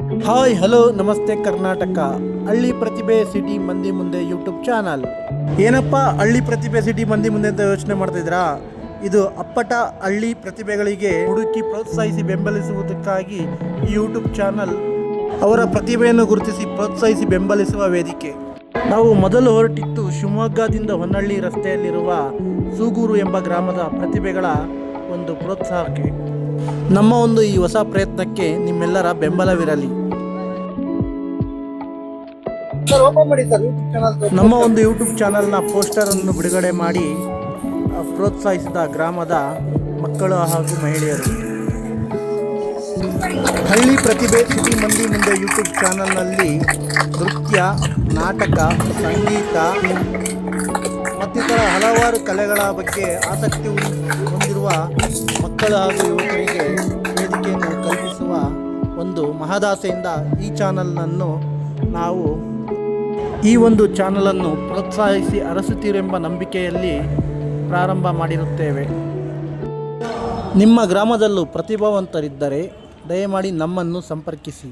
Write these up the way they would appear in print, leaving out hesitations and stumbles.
Hi hello ನಮಸ್ತೆ ಕರ್ನಾಟಕ. ಹಳ್ಳಿ ಪ್ರತಿಭೆ ಸಿಟಿ ಮಂದಿ ಮುಂದೆ ಯೂಟ್ಯೂಬ್ ಚಾನಲ್. ಏನಪ್ಪ ಹಳ್ಳಿ ಪ್ರತಿಭೆ ಸಿಟಿ ಮಂದಿ ಮುಂದೆ ಅಂತ ಯೋಚನೆ ಮಾಡ್ತಿದ್ರಾ? ಇದು ಅಪ್ಪಟ ಹಳ್ಳಿ ಪ್ರತಿಭೆಗಳಿಗೆ ಹುಡುಕಿ ಪ್ರೋತ್ಸಾಹಿಸಿ ಬೆಂಬಲಿಸುವುದಕ್ಕಾಗಿ ಈ ಯೂಟ್ಯೂಬ್ ಚಾನಲ್ ಅವರ ಪ್ರತಿಭೆಯನ್ನು ಗುರುತಿಸಿ ಪ್ರೋತ್ಸಾಹಿಸಿ ಬೆಂಬಲಿಸುವ ವೇದಿಕೆ. ನಾವು ಮೊದಲು ಹೊರಟಿದ್ದು ಶಿವಮೊಗ್ಗದಿಂದ ಹೊನ್ನಳ್ಳಿ ರಸ್ತೆಯಲ್ಲಿರುವ ಸೂಗೂರು ಎಂಬ ಗ್ರಾಮದ ಪ್ರತಿಭೆಗಳ ಒಂದು ಪ್ರೋತ್ಸಾಹಕ್ಕೆ. ನಮ್ಮ ಒಂದು ಈ ಹೊಸ ಪ್ರಯತ್ನಕ್ಕೆ ನಿಮ್ಮೆಲ್ಲರ ಬೆಂಬಲವಿರಲಿ. ನಮ್ಮ ಒಂದು ಯೂಟ್ಯೂಬ್ ಚಾನಲ್ನ ಪೋಸ್ಟರ್ ಅನ್ನು ಬಿಡುಗಡೆ ಮಾಡಿ ಪ್ರೋತ್ಸಾಹಿಸಿದ ಗ್ರಾಮದ ಮಕ್ಕಳು ಹಾಗೂ ಮಹಿಳೆಯರು. ಹಳ್ಳಿ ಪ್ರತಿಭೆ ಸಿಟಿ ಮಂದಿ ಮುಂದೆ ಯೂಟ್ಯೂಬ್ ಚಾನಲ್ನಲ್ಲಿ ನೃತ್ಯ, ನಾಟಕ, ಸಂಗೀತ ಮತ್ತಿತರ ಹಲವಾರು ಕಲೆಗಳ ಬಗ್ಗೆ ಆಸಕ್ತಿ ಹೊಂದಿರುವ ಮಕ್ಕಳು ಹಾಗೂ ಯುವಕರಿಗೆ ವೇದಿಕೆಯನ್ನು ಕಲ್ಪಿಸುವ ಒಂದು ಮಹದಾಸೆಯಿಂದ ಈ ಒಂದು ಚಾನಲನ್ನು ಪ್ರೋತ್ಸಾಹಿಸಿ ಅರಸುತ್ತೀರೆಂಬ ನಂಬಿಕೆಯಲ್ಲಿ ಪ್ರಾರಂಭ ಮಾಡಿರುತ್ತೇವೆ. ನಿಮ್ಮ ಗ್ರಾಮದಲ್ಲೂ ಪ್ರತಿಭಾವಂತರಿದ್ದರೆ ದಯಮಾಡಿ ನಮ್ಮನ್ನು ಸಂಪರ್ಕಿಸಿ.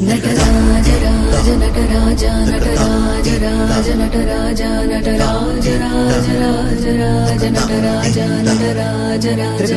ನಟರಾಜ ರಾಜ ನಟರಾಜ ನಟರಾಜ ರಾಜ ನಟರಾಜ ನಟರಾಜ ರಾಜ ರಾಜ ರಾಜ ನಟರಾಜ ನಟರಾಜ ರಾಜ.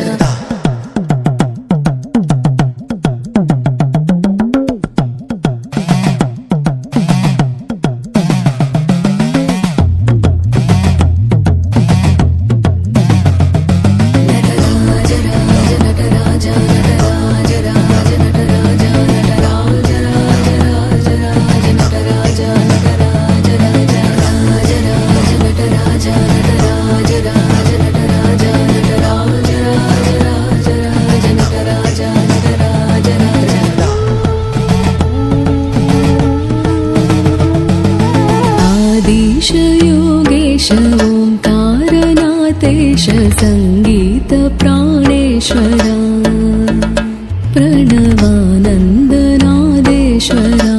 योगेश ओंकारनाथेश संगीत प्राणेश्वरा प्रणवानन्दनादेश्वरा